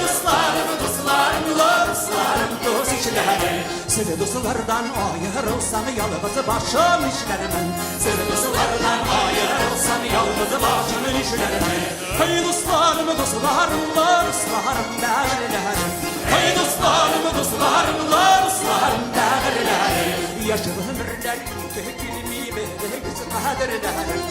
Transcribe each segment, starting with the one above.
dostlarım, dostlarım, dostlarım, dost işlerim. Seni dostlardan ayırılsam yalnız başım işlerim. Seni dostlardan ayırılsam yalnız başım işlerim. Hey dostlarım, dostlarım, dostlarım, değerlerim. Hey dostlarım, dostlarım, dostlarım, değerlerim. Yaşlı ömürler dökülmeyi veririz kaderlerim.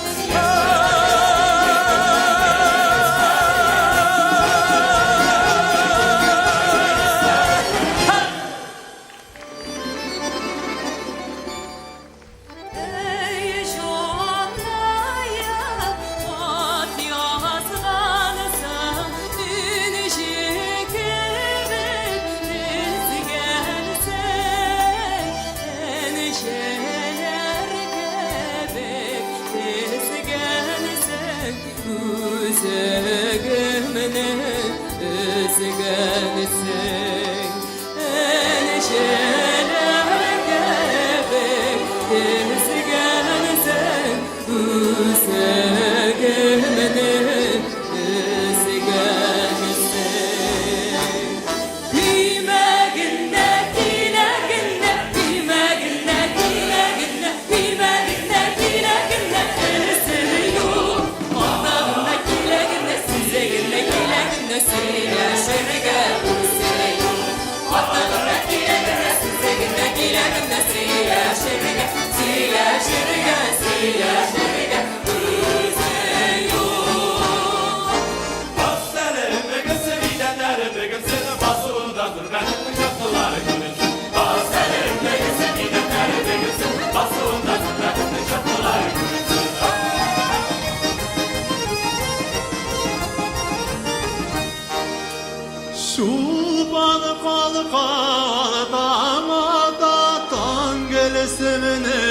Şuban kalkan damada tan gelesini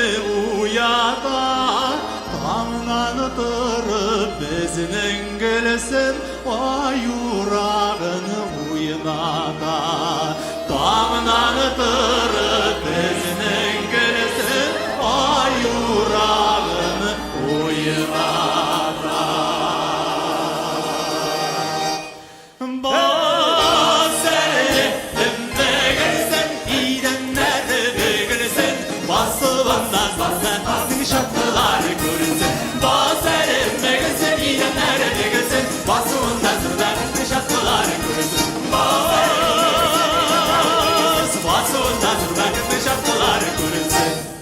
uyada Tamdan tırıp bezinin gelesin vay yurağını uynada Tamdan tırıp bezinin gelesin vay yurağını uynada şarkılar görünsün Baserim meğilsin iğrenlere degilsin Basığında zırlar şarkılar görünsün Basığında zırlar şarkılar görünsün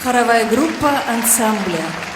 Хоровая группа ансамбля.